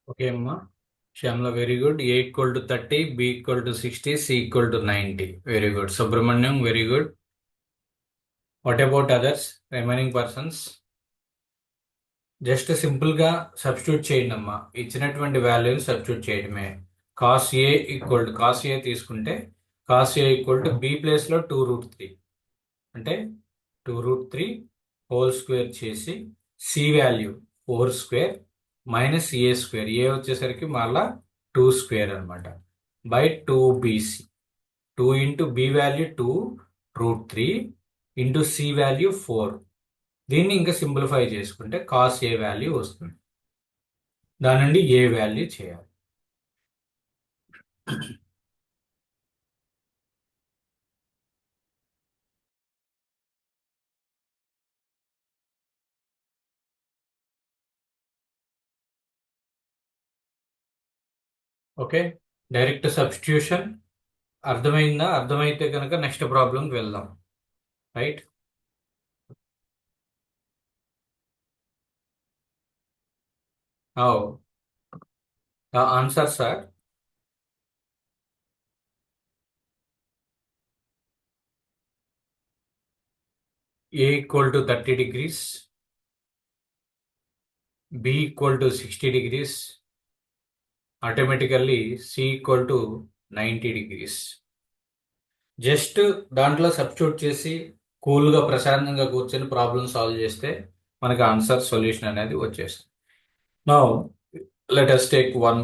Okay, Amma. Shyamla, very good. A equal to 30, B equal to 60, C equal to 90. Very good. Subramanyam, very good. What about others? Remaining persons? Just simple గా substitute చేయండి అమ్మా. ఇచ్చినటువంటి వాల్యూని substitute చేయడమే. Cos A equal to cos A తీసుకుంటే cos A equal to B place లో 2√3 అంటే 2√3 whole square చేసి C value 4² minus A square A వచ్చేసరికి మళ్ళా 2² అనమాట by 2bc 2 into B value 2√3 into C value 4. దీన్ని ఇంకా సింప్లిఫై చేసుకుంటే కాస్ ఏ వాల్యూ వస్తుంది. దాని నుండి ఏ వాల్యూ చేయాలి. ఓకే, డైరెక్ట్ సబ్స్టిట్యూషన్ అర్థమైందా? అర్థమైతే కనుక నెక్స్ట్ ప్రాబ్లంకి వెళ్దాం. Right, how the answers are A equal to 30 degrees, B equal to 60 degrees, automatically C equal to 90 degrees. Just దాంట్లో సబ్స్టిట్యూట్ చేసి కూల్గా ప్రశాంతంగా కూర్చొని ప్రాబ్లమ్ సాల్వ్ చేస్తే మనకి ఆన్సర్ సొల్యూషన్ అనేది వచ్చేస్తుంది. Now let us take one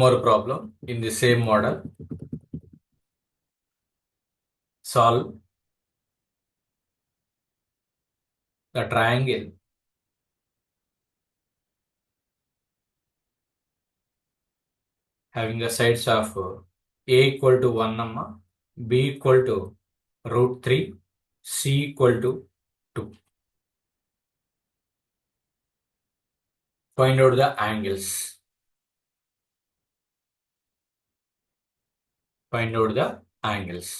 more problem in the same model. Solve the triangle having the sides of a equal to 1 number, b equal to √3, c equal to 2. Find out the angles. Find out the angles.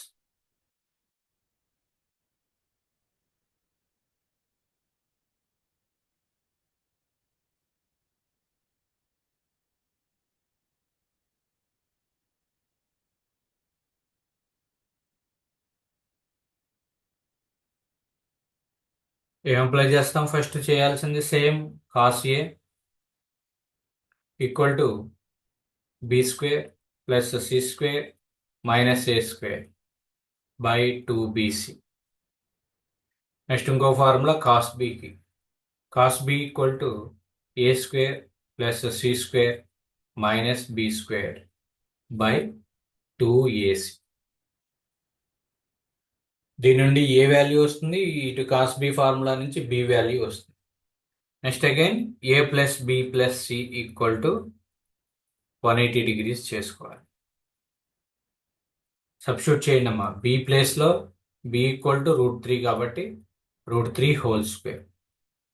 ఏం apply చేస్తాం? First చేయాల్సింది same cos A equal to B square plus C square minus A square by 2bc. Next ఇంకో formula cos బికి cos B equal to A square plus C square minus B square by 2ac. దీని నుండి ఏ value వస్తుంది? ఇటు cos B formula నుంచి B value వస్తుంది. Next again A plus B plus C equal to 180 degrees చేసుకోవాలి. Substitute చేయండి అమ్మా. B ప్లేస్లో బి ఈక్వల్ టు √3 కాబట్టి √3 హోల్ స్క్వేర్,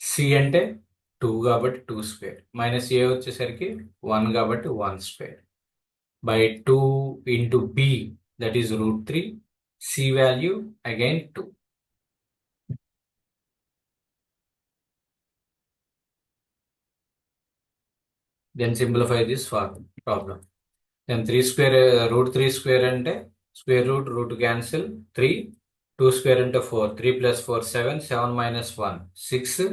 సి అంటే 2 కాబట్టి 2² మైనస్ ఏ వచ్చేసరికి 1 కాబట్టి 1² by 2 into B that is √3, C value again 2. Then simplify this problem. Then 3² √3² అంటే స్క్వేర్ రూట్ క్యాన్సిల్ 3, 2² అంటే 4, 3 + 4 7, 7 - 1 6,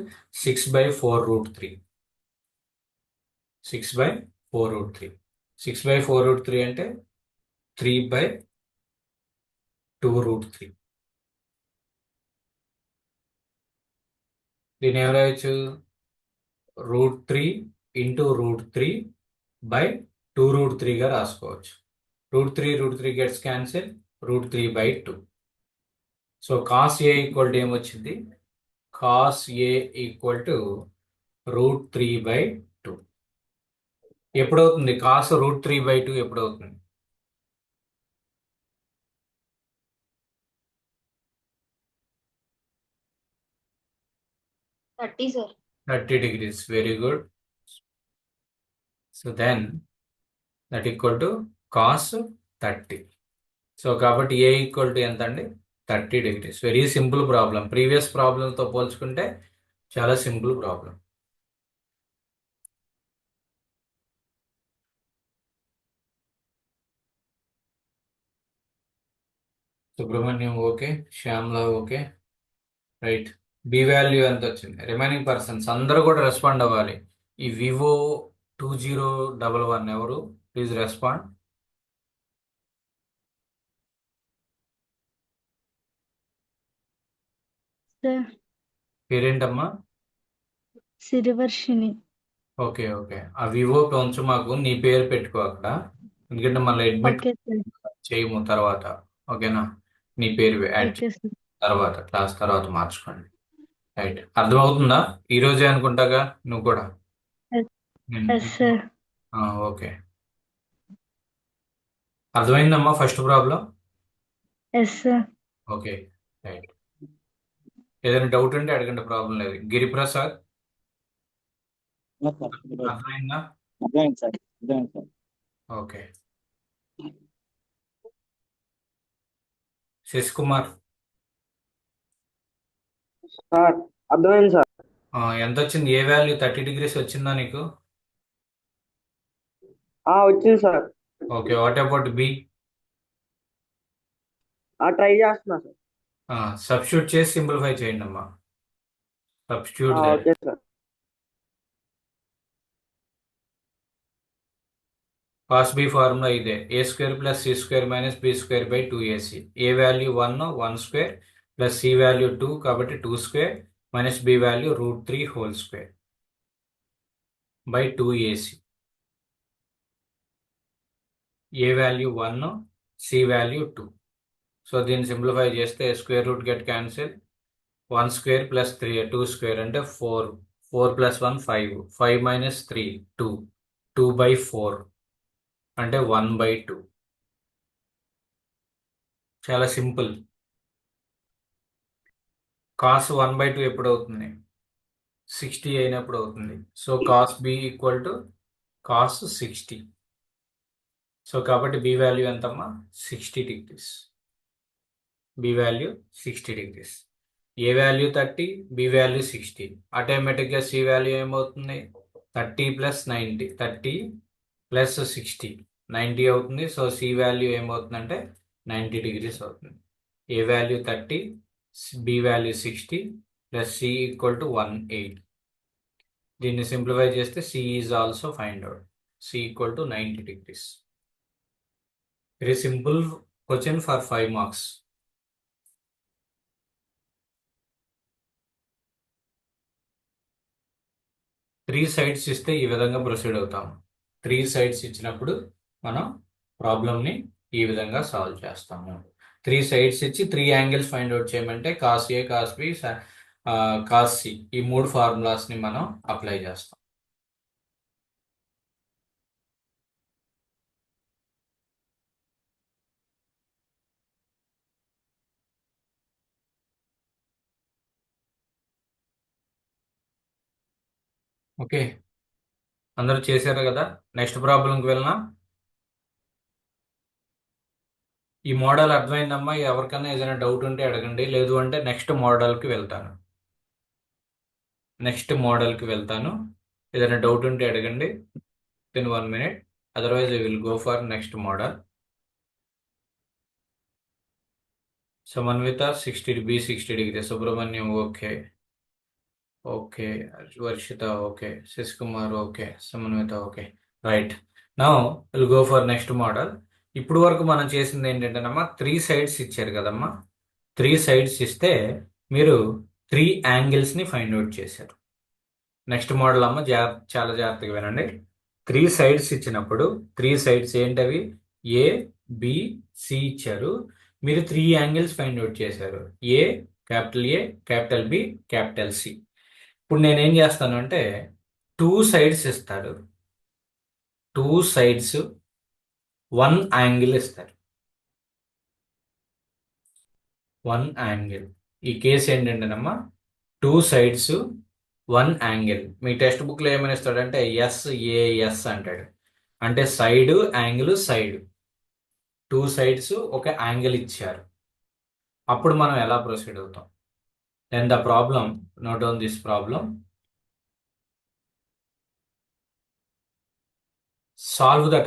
6/4√3, 6/4√3, 6/4√3 అంటే 3/2√3. దీని ఏం రాయొచ్చు? √3 ఇంటూ √3 బై 2√3గా రాసుకోవచ్చు. √3 gets cancel, √3/2. So cos A equal to ఏమొచ్చింది? Cos A equal to √3/2. ఎప్పుడవుతుంది కాస్ √3/2? ఎప్పుడవుతుంది? 30, sir. 30 degrees. Very good. So then that equal to cos 30. So కాబట్టి ఏ ఈక్వల్ టు ఎంత అండి? 30 degrees. Very simple problem. Previous ప్రాబ్లంతో పోల్చుకుంటే చాలా simple problem. Subrahmanyam okay, Shyamala okay, right. B value ఎంత వచ్చింది? రిమైనింగ్ పర్సన్స్ అందరూ కూడా రెస్పాండ్ అవ్వాలి. ఈ వివో 2011 ఎవరు? Please respond. సార్ పేరేంటమ్మా? సిరివర్షిని. ఓకే ఓకే, ఆ వివో కొంచెం మాకు నీ పేరు పెట్టుకో అక్కడ, ఎందుకంటే మళ్ళీ అడ్మిట్ ఓకే సార్. చేయము తర్వాత. ఓకేనా? నీ పేరు యాడ్ ఓకే చేయి, సార్. తర్వాత క్లాస్ తర్వాత మార్చుకోండి. రైట్, అర్థమవుతుందా? ఈ రోజే అనుకుంటాగా నువ్వు కూడా. Yes sir. ఓకే, అర్థమైందమ్మా first problem? Yes sir. Okay, right. ఏదైనా డౌట్ ఉంటే అడగండి, ప్రాబ్లం లేదు. గిరిప్రసాద్, అర్థమైందా? అర్థమైంది సార్, అర్థమైంది సార్. ఓకే. శశికుమార్, సార్ అర్థమైంది సార్. ఎంత వచ్చింది? ఏ వాల్యూ 30 degrees వచ్చిందా నీకు? వచ్చింది sir. Okay, what about B? Try చేస్తున్నా సార్. సబ్స్టిట్యూట్ చేసి సింప్లిఫై చేయండి అమ్మా. Substitute that. Okay sir. Cos B formula ఇదే, a² + c² - b² / 2ac. A value 1 plus C value 2 కాబట్టి 2² minus B value √3² by 2ac. A value 1, C value 2. So దీన్ని simplify చేస్తే square root get cancel, 1² + 3 2² అంటే 4, 4 + 1 5, 5 - 3 2, 2/4 అంటే 1/2. చాలా simple. Cos 1/2 ఎప్పుడు అవుతుంది? 60 అయినప్పుడు అవుతుంది. So cos B equal to cos 60. So కాబట్టి బి వాల్యూ ఎంతమ్మా? 60 degrees. B value 60 degrees. A value 30, B value 60. ఆటోమేటిక్గా సి వాల్యూ ఏమవుతుంది? 30 + 90, 30 + 60 90 అవుతుంది. సో సి వాల్యూ ఏమవుతుందంటే 90 degrees అవుతుంది. A value 30, B value 60 plus C equal to 18. దీన్ని simplify చేస్తే C is also find out. C equal to 90 degrees. Very simple question for 5 marks. Three sides ఇస్తే ఈ విధంగా proceed అవుతాం. 3 సైడ్స్ ఇచ్చినప్పుడు మనం ప్రాబ్లమ్ని ఈ విధంగా సాల్వ్ చేస్తాము. 3 సైడ్స్ ఇచ్చి 3 యాంగిల్స్ ఫైండ్ అవుట్ చేయమంటే cos A, cos B, cos C, ఈ 3 ఫార్ములాస్ని మనం అప్లై చేస్తాం. ఓకే, అందరూ చేశారు కదా? నెక్స్ట్ ప్రాబ్లంకి వెళ్ళినా. ఈ మోడల్ అర్థమైందమ్మా? ఎవరికైనా ఏదైనా డౌట్ ఉంటే అడగండి, లేదు అంటే నెక్స్ట్ మోడల్కి వెళ్తాను. ఏదైనా డౌట్ ఉంటే అడగండి. In 1 minute. Otherwise, I will go for next model. Samanvita 60 degrees. Subramanyam okay. Okay. Varshita okay. Siskumar okay. Samanvita okay. Right. Now we'll go for next model. ఇప్పుడు వరకు మనం చేసింది ఏంటంటేనమ్మా, 3 sides ఇచ్చారు కదమ్మా. 3 sides ఇస్తే మీరు 3 angles-ని ఫైండ్ అవుట్ చేశారు. Next model అమ్మ చాలా జాగ్రత్తగా వినండి. 3 సైడ్స్ ఇచ్చినప్పుడు 3 సైడ్స్ ఏంటవి? ఏ, బి, సి ఇచ్చారు. మీరు 3 యాంగిల్స్ ఫైండ్ అవుట్ చేశారు. ఏ, క్యాపిటల్ బి, క్యాపిటల్ సి. ఇప్పుడు నేనేం చేస్తాను అంటే 2 సైడ్స్ ఇస్తాడు. 2 సైడ్స్ 1 యాంగిల్ ఇస్తారు. 1 యాంగిల్. ఈ కేసు ఏంటంటేనమ్మా 2 సైడ్స్ 1 యాంగిల్. మీ టెక్స్ట్ బుక్లో ఏమని ఇస్తాడంటే ఎస్ఏఎస్ అంటాడు. అంటే సైడ్, యాంగిల్, సైడ్, 2 సైడ్స్ ఒక యాంగిల్ ఇచ్చారు. అప్పుడు మనం ఎలా ప్రొసీడ్ అవుతాం? Then the problem, note down this problem. Solve the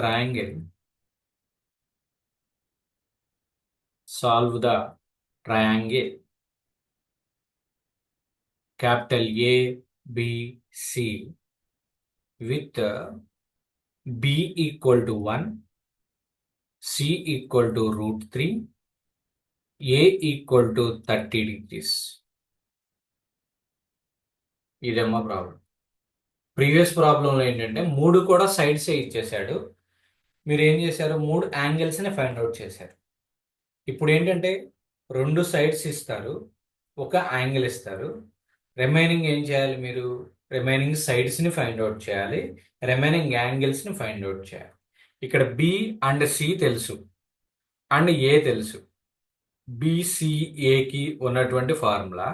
solve the triangle capital A, B, C with B equal to 1, C equal to root 3, A equal to 30 degrees. ఇదేమో problem. Previous ప్రాబ్లంలో ఏంటంటే 3 కూడా sides ఇచ్చేసాడు. మీరు ఏం చేశారు, 3 యాంగిల్స్ని find out చేశారు. ఇప్పుడు ఏంటంటే 2 సైడ్స్ ఇస్తారు, ఒక యాంగిల్ ఇస్తారు. రిమైనింగ్ ఏం చేయాలి, మీరు రిమైనింగ్ సైడ్స్ని ఫైండ్ అవుట్ చేయాలి, రిమైనింగ్ యాంగిల్స్ని ఫైండ్ అవుట్ చేయాలి. ఇక్కడ బి అండ్ సి తెలుసు అండ్ ఏ తెలుసు. బిసిఏకి ఉన్నటువంటి ఫార్ములా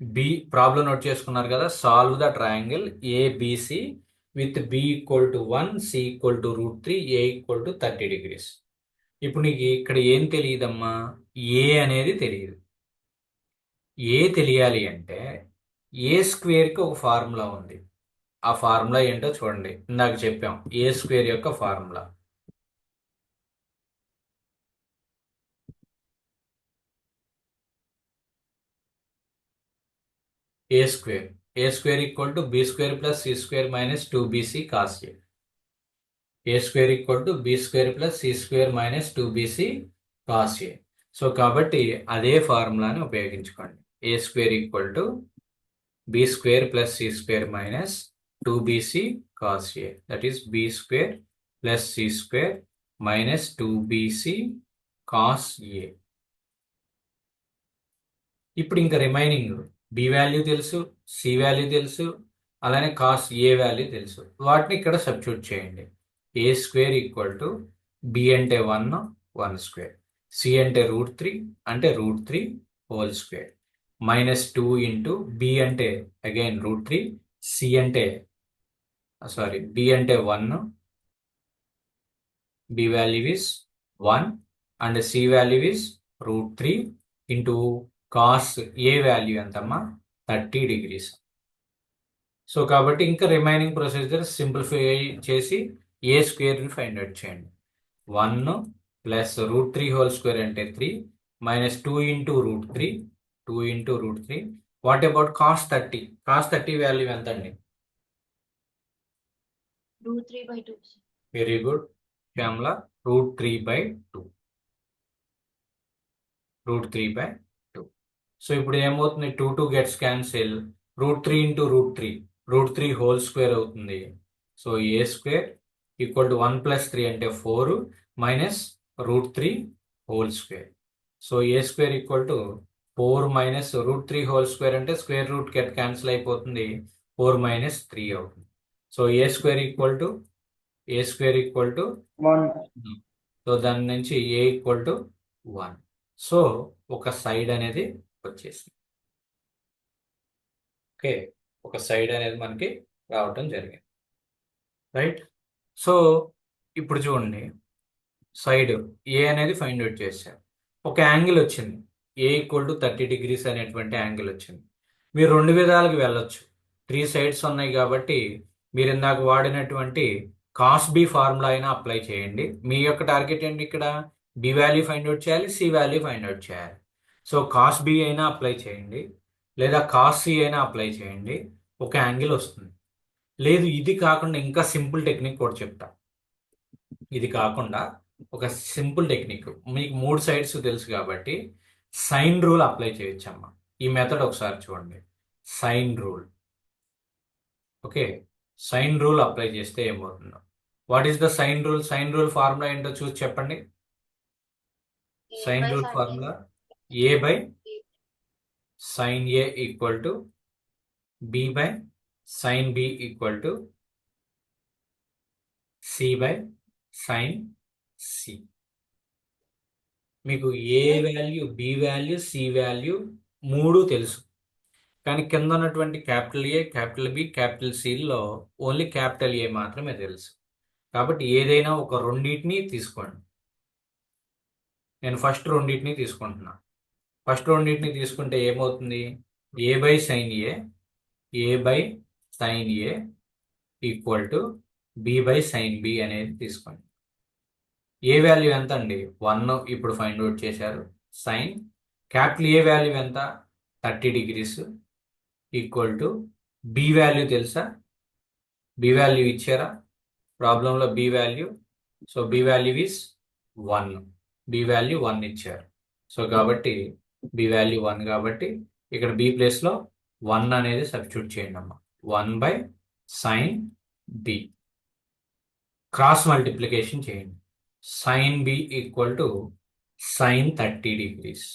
బి, ప్రాబ్లం నోట్ చేసుకున్నారు కదా, solve the triangle ABC with B equal to 1, C equal to root 3, A equal to 30 degrees. ఇప్పుడు నీకు ఇక్కడ ఏం తెలియదమ్మా, ఏ అనేది తెలియదు. ఏ తెలియాలి అంటే ఏ స్క్వేర్కి ఒక ఫార్ములా ఉంది. ఆ ఫార్ములా ఏంటో చూడండి, ఇందాక చెప్పాం ఏ స్క్వేర్ యొక్క formula. A square equal to B square plus C square minus 2bc cos A. A square equal to B square plus C square minus 2bc cos A. So కాబట్టి అదే ఫార్ములాని ఉపయోగించుకోండి. A square equal to B square plus C square minus 2bc cos a, that is b square plus c square minus 2bc cos a. ఇప్పుడు ఇంకా remaining B value తెలుసు, C value తెలుసు, అలానే cos A value తెలుసు. వాటిని ఇక్కడ substitute చేయండి. A square equal to B అంటే 1 స్క్వేర్, సి అంటే రూట్ 3 అంటే root 3 whole square, minus 2 into B అంటే అగైన్ రూట్ 3, సి అంటే బి అంటే 1, B value is 1 and C value is root 3 into cos A value ఎంతమ్మా 30 degrees. So కాబట్టి ఇంకా remaining procedure simplify చేసి ఏ స్క్వేర్ని ఫైండ్ అవుట్ చేయండి. 1 ప్లస్ రూట్ 3 హోల్ స్క్వేర్ అంటే 3 minus 2 into root 3. What about cos 30? Cos 30 value ఎంత అండి? root 3/2. Very good Shyamala, root 3/2. So ఇప్పుడు ఏమవుతుంది, 2 gets cancel, root 3 into root 3 whole square అవుతుంది. So A square equal to 1 plus 3 అంటే 4 minus root 3 whole square. So A square equal to 4 minus root 3 whole square అంటే square root get cancel అయిపోతుంది, 4 minus 3 అవుతుంది. So A square equal to 1. So దాని నుంచి ఏ equal to 1. So ఒక side అనేది వచ్చేసింది. Okay, ఒక సైడ్ అనేది మనకి రావటం జరిగింది, రైట్. సో ఇప్పుడు చూడండి, సైడ్ ఏ అనేది ఫైండ్ అవుట్ చేశారు. ఒక యాంగిల్ వచ్చింది, ఏ ఈక్వల్ టు 30 degrees అనేటువంటి యాంగిల్ వచ్చింది. మీరు 2 విధాలుగా వెళ్ళొచ్చు. 3 సైడ్స్ ఉన్నాయి కాబట్టి మీరు ఇందాక వాడినటువంటి కాస్ బి ఫార్ములా అయినా అప్లై చేయండి. మీ యొక్క టార్గెట్ ఏంటి, ఇక్కడ బి వాల్యూ ఫైండ్ అవుట్ చేయాలి, సి వాల్యూ ఫైండ్ అవుట్ చేయాలి. సో కాస్ బి అయినా అప్లై చేయండి, లేదా కాస్ సి అయినా అప్లై చేయండి, ఒక యాంగిల్ వస్తుంది. లేదు ఇది కాకుండా ఇంకా సింపుల్ టెక్నిక్ కూడా చెప్తా. ఇది కాకుండా ఒక సింపుల్ టెక్నిక్, మీకు 3 సైడ్స్ తెలుసు కాబట్టి సైన్ రూల్ అప్లై చేయొచ్చమ్మా. ఈ మెథడ్ ఒకసారి చూడండి, sine rule. Okay, sine rule apply చేస్తే ఏమవుతుందో. What is the sine rule? Sine rule formula ఏంటో చూసి చెప్పండి. Sine rule formula A by sine A equal to B by sine B equal to C by sine C. మీకు A value, B value, C value 3 తెలుసు, కానీ కింద ఉన్నటువంటి capital A, capital B, capital సిలో only capital A మాత్రమే తెలుసు. కాబట్టి ఏదైనా ఒక రెండింటిని తీసుకోండి. నేను ఫస్ట్ రెండింటిని తీసుకుంటున్నా. ఫస్ట్ రెండింటిని తీసుకుంటే ఏమవుతుంది, A by sine A equal to B by sine B అనేది తీసుకోండి. ఏ వాల్యూ ఎంత అండి, 1 ఇప్పుడు ఫైండ్ అవుట్ చేశారు. సైన్ క్యాపిటల్ ఏ వాల్యూ ఎంత 30 degrees equal to B value తెలుసా, బి వాల్యూ ఇచ్చారా ప్రాబ్లంలో B value. So B value is 1, B value 1 ఇచ్చారు. సో కాబట్టి బి వాల్యూ 1 కాబట్టి ఇక్కడ బి ప్లేస్లో 1 అనేది సబ్స్టిట్యూట్ చేయండి అమ్మా. 1 సైన్ బి క్రాస్ మల్టిప్లికేషన్ చేయండి. Sine B equal to sine 30 degrees.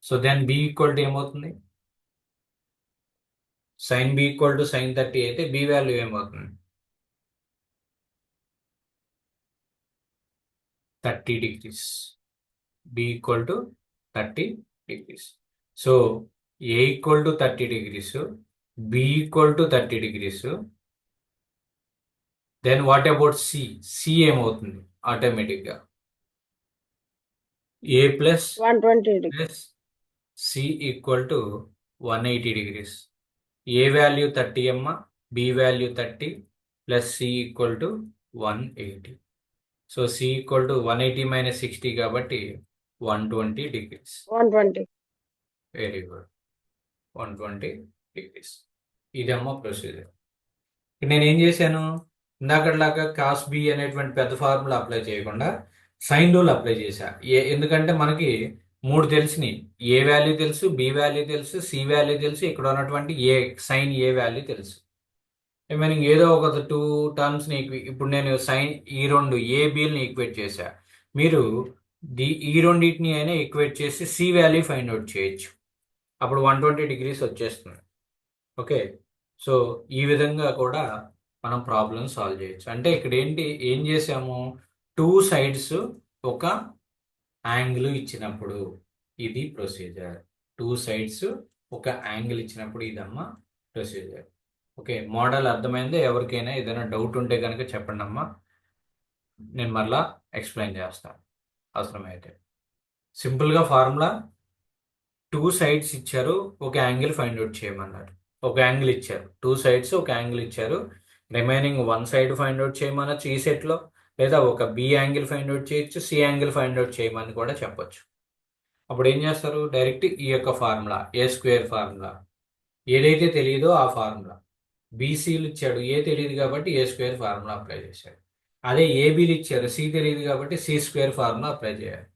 So then B equal to ఏమవుతుంది, sine B equal to sine 30 అయితే బి వాల్యూ ఏమవుతుంది 30 degrees. B equal to 30 degrees. So A equal to 30 degrees, B equal to 30 degrees. Then what about C, C ఏమవుతుంది ఆటోమేటిక్గా A plus 120 plus C equal to 180 degrees. A value 30 అమ్మ, B value 30 plus C equal to 180. So C equal to 180 minus 60 కాబట్టి 120 degrees. 120. Very good, 120 degrees. ఇదమ్మా procedure. నేను ఏం చేశాను, ఇందాకట్లాగా cos B అనేటువంటి పెద్ద ఫార్ములా అప్లై చేయకుండా సైన్ రూల్ అప్లై చేశా. ఎందుకంటే మనకి 3 తెలిసినాయి, ఏ వాల్యూ తెలుసు, బి వాల్యూ తెలుసు, సి వాల్యూ తెలుసు, ఇక్కడ ఉన్నటువంటి ఏ సైన్ ఏ వాల్యూ తెలుసు. రిమైనింగ్ ఏదో ఒక 2 టర్మ్స్ని ఇప్పుడు నేను సైన్ ఈ 2 ఏ బిల్ని ఈక్వేట్ చేశా. మీరు ఈ రెండింటిని అయినా ఈక్వేట్ చేసి సి వాల్యూ ఫైండ్ అవుట్ చేయొచ్చు. అప్పుడు 120 డిగ్రీస్ వచ్చేస్తుంది. ఓకే, సో ఈ విధంగా కూడా మనం ప్రాబ్లమ్ సాల్వ్ చేయొచ్చు. అంటే ఇక్కడ ఏం చేసాము, 2 సైడ్స్ ఒక యాంగిల్ ఇచ్చినప్పుడు ఇది ప్రొసీజర్. 2 సైడ్స్ ఒక యాంగిల్ ఇచ్చినప్పుడు ఇదమ్మా ప్రొసీజర్. ఓకే, మోడల్ అర్థమైందే. ఎవరికైనా ఏదైనా డౌట్ ఉంటే కనుక చెప్పండి అమ్మా, నేను మళ్ళా ఎక్స్ప్లెయిన్ చేస్తాను అవసరమైతే. సింపుల్గా ఫార్ములా 2 సైడ్స్ ఇచ్చారు, ఒక యాంగిల్ ఫైండ్ అవుట్ చేయమన్నారు. ఒక యాంగిల్ ఇచ్చారు, 2 సైడ్స్ ఒక యాంగిల్ ఇచ్చారు. రిమైనింగ్ 1 సైడ్ ఫైండ్ అవుట్ చేయమనొచ్చు ఈ సెట్లో, లేదా ఒక బి యాంగిల్ ఫైండ్ అవుట్ చేయొచ్చు, సి యాంగిల్ ఫైండ్ అవుట్ చేయమని కూడా చెప్పొచ్చు. అప్పుడు ఏం చేస్తారు, డైరెక్ట్ ఈ యొక్క ఫార్ములా ఏ స్క్వేర్ ఫార్ములా, ఏదైతే తెలియదో ఆ ఫార్ములా. బీసీలు ఇచ్చాడు, ఏ తెలియదు కాబట్టి ఏ స్క్వేర్ ఫార్ములా అప్లై చేశాడు. అదే ఏబీలు ఇచ్చారు, సి తెలియదు కాబట్టి సి స్క్వేర్ ఫార్ములా అప్లై చేయాలి.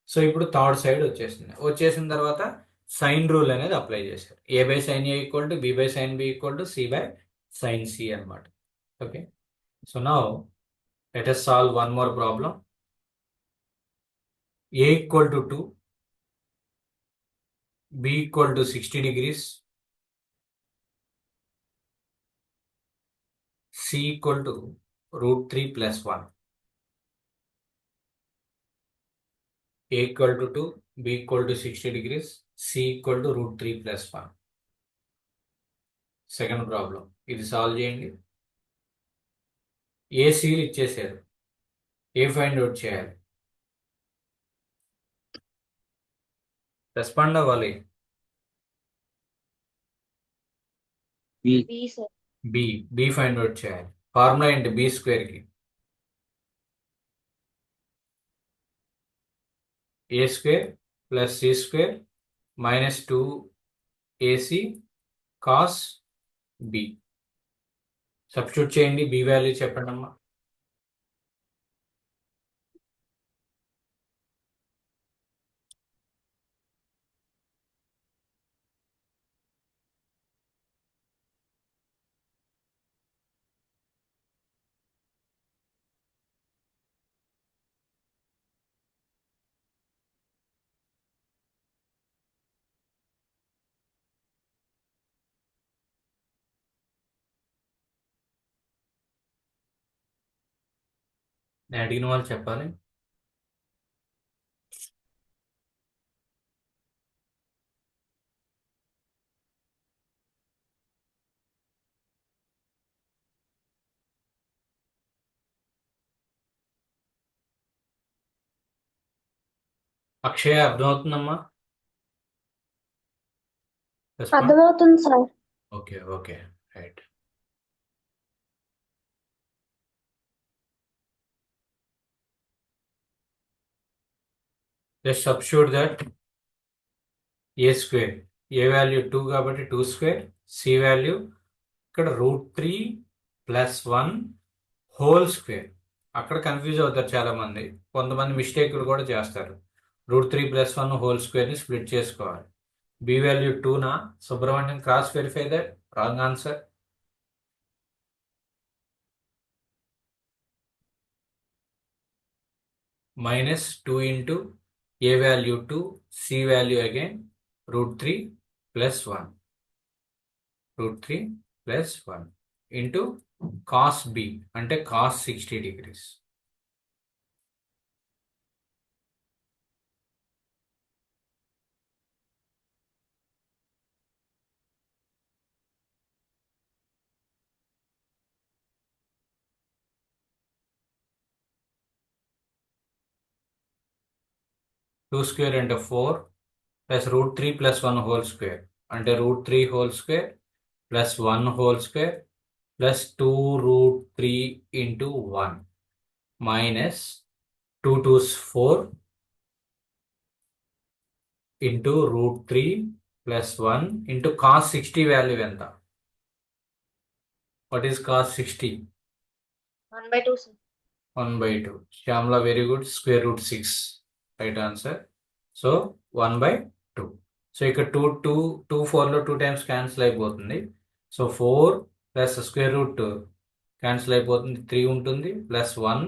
సో ఇప్పుడు థర్డ్ సైడ్ వచ్చేసిన తర్వాత సైన్ రూల్ అనేది అప్లై చేశారు. A by sine A equal to B by sine B equal to C by sine C అనమాట. Okay, so now let us solve one more problem. A equal to 2, B equal to 60 degrees, C equal to √3 plus 1. A equal to 2, B equal to 60 degrees, C equal to √3 plus 1. Second problem, ఇది solve చేయండి. A సీలు ఇచ్చేసారు, A find out చేయాలి, respond అవ్వాలి. B find out చేయాలి. Formula ఏంటి, B స్క్వేర్కి A square plus C square minus 2ac cos B. Substitute చేయండి, బి వాల్యూ చెప్పండి అమ్మా. నేను అడిగిన వాళ్ళు చెప్పాలి. అక్షయ అర్థమవుతుందమ్మా? అర్థమవుతుంది sir. Okay okay, right. Just substitute that A square, A value 2 కాబట్టి 2 స్క్వేర్, సి వాల్యూ ఇక్కడ √3 + 1 హోల్ స్క్వేర్. అక్కడ కన్ఫ్యూజ్ అవుతారు చాలా మంది, కొంతమంది మిస్టేక్లు కూడా చేస్తారు. √3 + 1 హోల్ స్క్వేర్ని స్ప్లిట్ చేసుకోవాలి. బి వాల్యూ 2నా? Subrahmanyam cross verify that. Wrong answer. -2 into a value 2, c value again √3 + 1. √3 + 1 into cos b అంటే cos 60 degrees. Two square అంటే 4 plus √3 + 1 whole square అంటే √3 whole square plus 1 whole square plus 2√3 into 1 minus 2 2s 4 into √3 plus 1 into cos 60 value ఎంత? What is cos 60? 1/2, sir. 1/2. Shyamla, very good. Square root 6. Right answer. So 1/2. So ఇక్కడ 2 4లో 2 times cancel అయిపోతుంది. So 4 plus square root cancel అయిపోతుంది, 3 ఉంటుంది, plus 1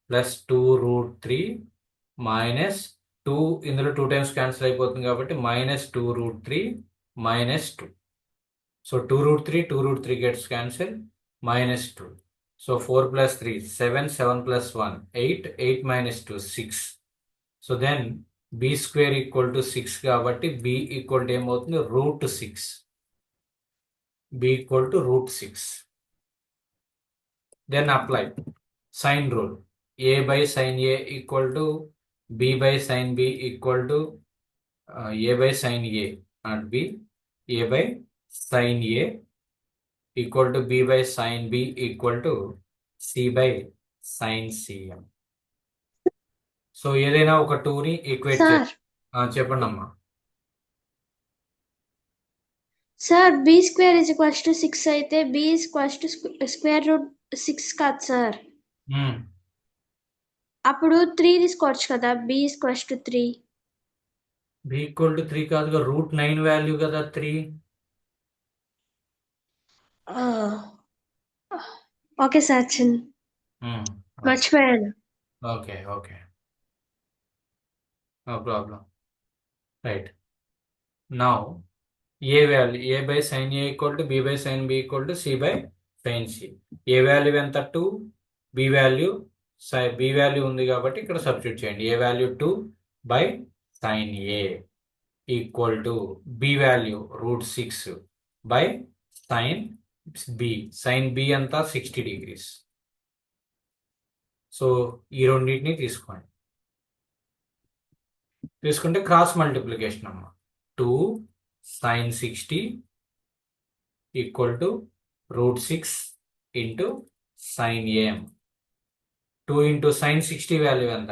plus 2√3 minus 2, ఇందులో 2 times cancel అయిపోతుంది కాబట్టి -2√3 -2. So 2√3 gets cancel, -2. So 4 + 3 7, 7 + 1 8, 8 - 2 6. So then b square = 6 కాబట్టి b = ఏమవుతుంది? √6. b = √6. Then apply sine rule. a/sin a = b/sin b a/sin a, not b. a/sin a b/sin b c/sin cm. So ఏదైనా ఒక 2ని equate sir చెప్పండి అమ్మా. Sir b² = 6 అయితే b √6 కాదు sir. అప్పుడు 3 తీసుకోవచ్చు కదా, b = 3. b = 3 కాదుగా, √9 వాల్యూ కదా 3. ఓకే సార్, మర్చిపోయాను. Okay no problem. Right. Now a value a/sin a b/sin b c/sin c. a value ఎంత? 2. b వాల్యూ ఉంది కాబట్టి ఇక్కడ సబ్స్టిట్యూట్ చేయండి. a value 2/sin a b value √6 sin b. sin b అంతా 60 degrees. So ఈ రెండింటిని తీసుకుంటే క్రాస్ మల్టిప్లికేషన్ అమ్మా. 2 sin 60 = √6 into sin a. 2 into sin 60 value ఎంత?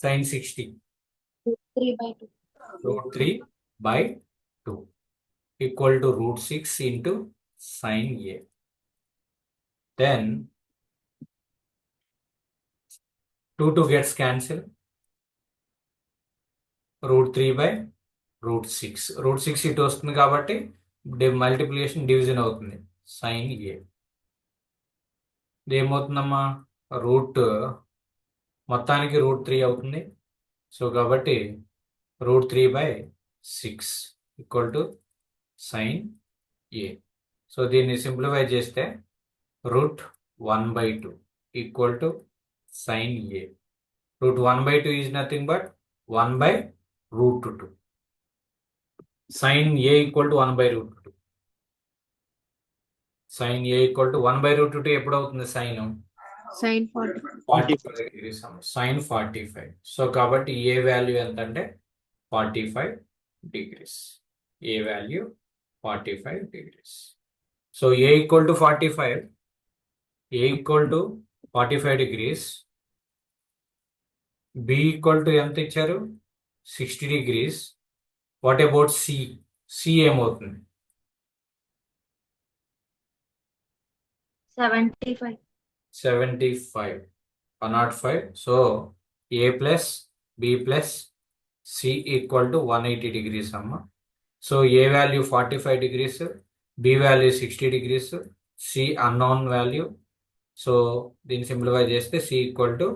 sin 60 3/2. √3/2 = √6 into sin a. Then 2 gets cancelled. √3/√6. √6 ఇటు వస్తుంది కాబట్టి మల్టిప్లికేషన్ డివిజన్ అవుతుంది. sin a ఏమవుతుందమ్మా? మొత్తానికి √3 అవుతుంది. సో కాబట్టి √3/6 = sin a. సో దీన్ని సింప్లిఫై చేస్తే √1/2 = sin a. √1/2 is nothing but 1/√2. sin a = 1/√2. sin a = 1/√2 ఎప్పుడు అవుతుంది? sin 45 degrees. sin 45. సో కాబట్టి ఏ వాల్యూ ఎంత అంటే 45 degrees. A value 45 degrees. So a = 45. a = 45 degrees. B equal to ఎంత ఇచ్చారు 60 degrees. What about C? C ఏమవుతుంది? 75. 75, 105. So A plus B plus C equal to 180 degrees అమ్మ. So A value 45 degrees, B value 60 degrees, C unknown value. So దీన్ని simplify చేస్తే C equal to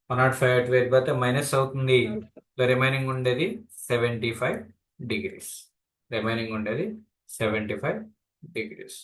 105 అటువైపు పోతే minus అవుతుంది. Remaining ఉండేది 75 degrees. Remaining ఉండేది 75 degrees.